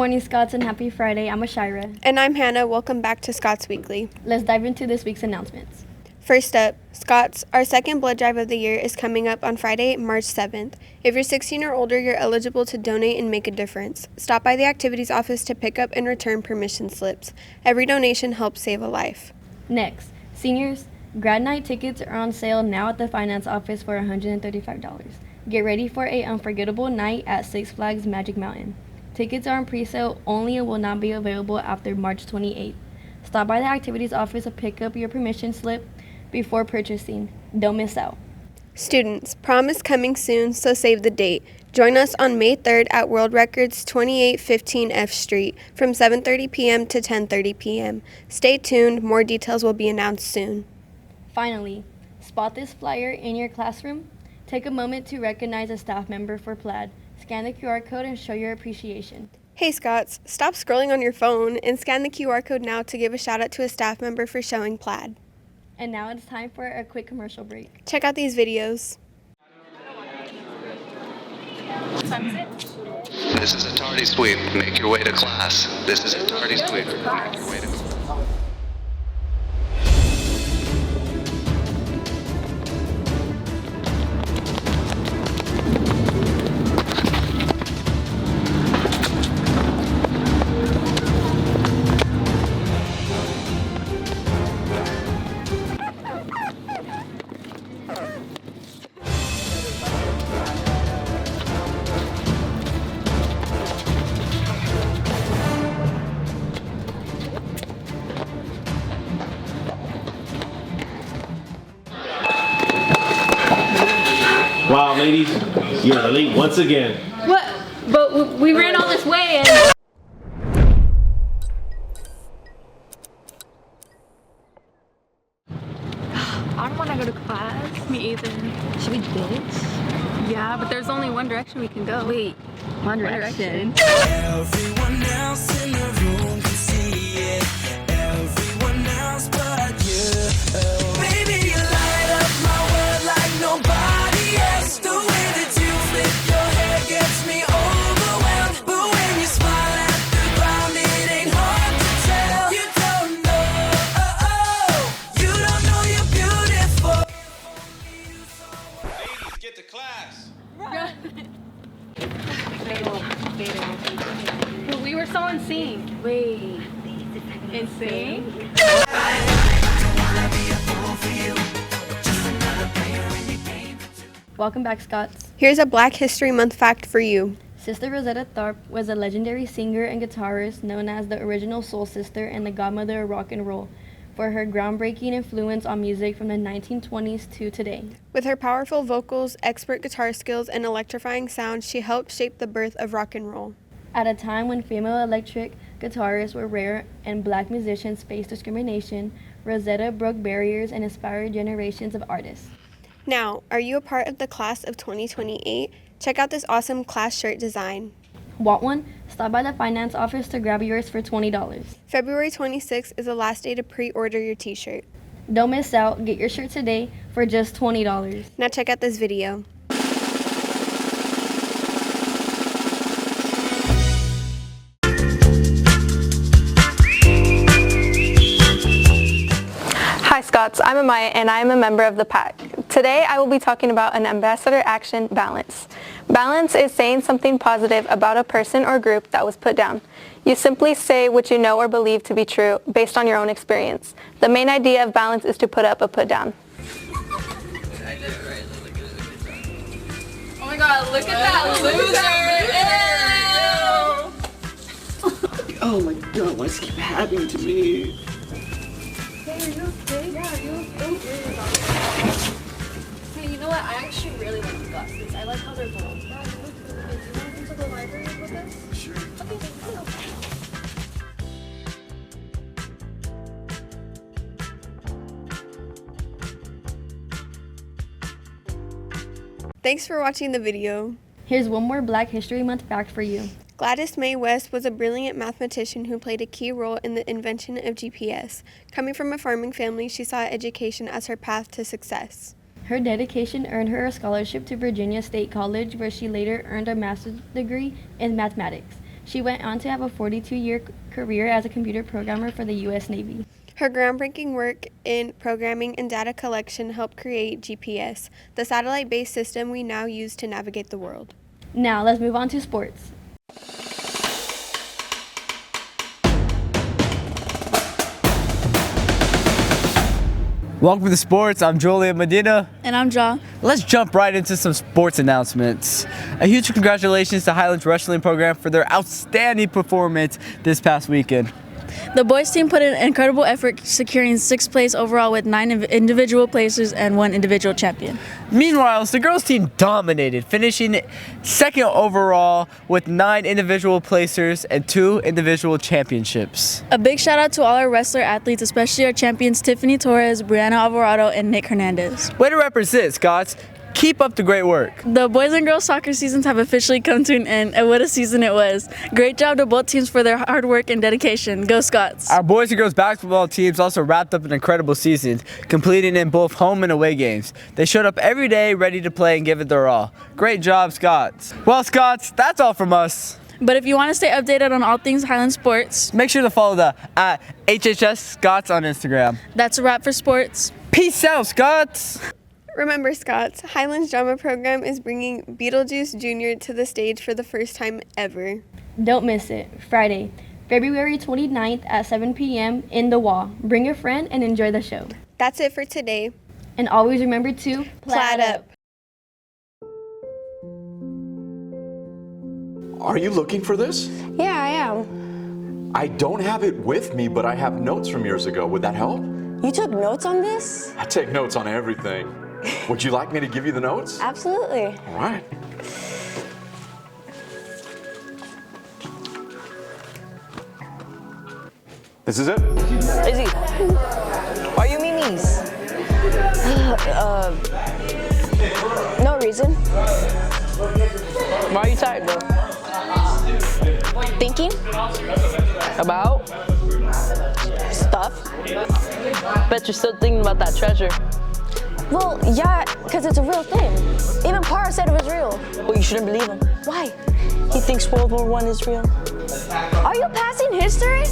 morning, Scots, and happy Friday. I'm Ashira. And I'm Hannah. Welcome back to Scots Weekly. Let's dive into this week's announcements. First up, Scots, our second blood drive of the year is coming up on Friday, March 7th. If you're 16 or older, you're eligible to donate and make a difference. Stop by the activities office to pick up and return permission slips. Every donation helps save a life. Next, seniors, grad night tickets are on sale now at the finance office for $135. Get ready for an unforgettable night at Six Flags Magic Mountain. Tickets are on pre-sale only and will not be available after March 28th. Stop by the activities office to pick up your permission slip before purchasing. Don't miss out. Students, prom is coming soon, so save the date. Join us on May 3rd at World Records 2815 F Street from 7:30 p.m. to 10:30 p.m. Stay tuned, more details will be announced soon. Finally, spot this flyer in your classroom? Take a moment to recognize a staff member for Plaid. Scan the QR code and show your appreciation. Hey Scots, stop scrolling on your phone and scan the QR code now to give a shout out to a staff member for showing Plaid. And now it's time for a quick commercial break. Check out these videos. This is a tardy sweep. Make your way to class. This is a tardy sweep. Make your way to class. Wow, ladies, you're late once again. What? But we ran all this way and... I don't want to go to class. Me either. Should we dance? Yeah, but there's only one direction we can go. Wait, One Direction? Everyone else in the room can see it. Everyone else but you. Baby, you light up my world like nobody else. The way that you flip your hair gets me overwhelmed. But when you smile at the ground, it ain't hard to tell. You don't know you're beautiful. Ladies, get to class. But we were so in sync. Wait. In sync? Welcome back, Scots. Here's a Black History Month fact for you. Sister Rosetta Tharpe was a legendary singer and guitarist known as the original soul sister and the godmother of rock and roll for her groundbreaking influence on music from the 1920s to today. With her powerful vocals, expert guitar skills, and electrifying sound, she helped shape the birth of rock and roll. At a time when female electric guitarists were rare and black musicians faced discrimination, Rosetta broke barriers and inspired generations of artists. Now, are you a part of the class of 2028? Check out this awesome class shirt design. Want one? Stop by the finance office to grab yours for $20. February 26th is the last day to pre-order your t-shirt. Don't miss out. Get your shirt today for just $20. Now check out this video. Hi Scots, I'm Amaya and I am a member of the PAC. Today I will be talking about an ambassador action, balance. Balance is saying something positive about a person or group that was put down. You simply say what you know or believe to be true based on your own experience. The main idea of balance is to put up or put down. Oh my god, look at that loser! Oh my god, why does this keep happening to me? Hey, you know what? I actually really like the glasses. I like how they're gold. Do you want to the library with us? Sure. Thanks for watching the video. Here's one more Black History Month fact for you. Gladys Mae West was a brilliant mathematician who played a key role in the invention of GPS. Coming from a farming family, she saw education as her path to success. Her dedication earned her a scholarship to Virginia State College, where she later earned a master's degree in mathematics. She went on to have a 42-year career as a computer programmer for the U.S. Navy. Her groundbreaking work in programming and data collection helped create GPS, the satellite-based system we now use to navigate the world. Now, let's move on to sports. Welcome to sports. I'm Julian Medina. And I'm Ja. Let's jump right into some sports announcements. A huge congratulations to Highlands Wrestling Program for their outstanding performance this past weekend. The boys team put in an incredible effort, securing 6th place overall with 9 individual places and 1 individual champion. Meanwhile, the girls team dominated, finishing 2nd overall with 9 individual placers and 2 individual championships. A big shout out to all our wrestler athletes, especially our champions Tiffany Torres, Brianna Alvarado, and Nick Hernandez. Way to represent, Scots. Keep up the great work. The boys and girls soccer seasons have officially come to an end, and what a season it was. Great job to both teams for their hard work and dedication. Go Scots. Our boys and girls basketball teams also wrapped up an incredible season, completing in both home and away games. They showed up every day ready to play and give it their all. Great job, Scots. Well, Scots, that's all from us. But if you want to stay updated on all things Highland sports, make sure to follow the @HHS Scots on Instagram. That's a wrap for sports. Peace out, Scots. Remember, Scots, Highlands Drama Program is bringing Beetlejuice Jr. to the stage for the first time ever. Don't miss it. Friday, February 29th at 7 p.m. in the Wall. Bring a friend and enjoy the show. That's it for today. And always remember to Plaid up. Are you looking for this? Yeah, I am. I don't have it with me, but I have notes from years ago. Would that help? You took notes on this? I take notes on everything. Would you like me to give you the notes? Absolutely. All right. This is it. Izzy, why are you memes? No reason. Why are you tired, bro? Thinking About? stuff. Bet you're still thinking about that treasure. Well, yeah, because it's a real thing. Even Parra said it was real. Well, you shouldn't believe him. Why? He thinks World War I is real. Are you passing history?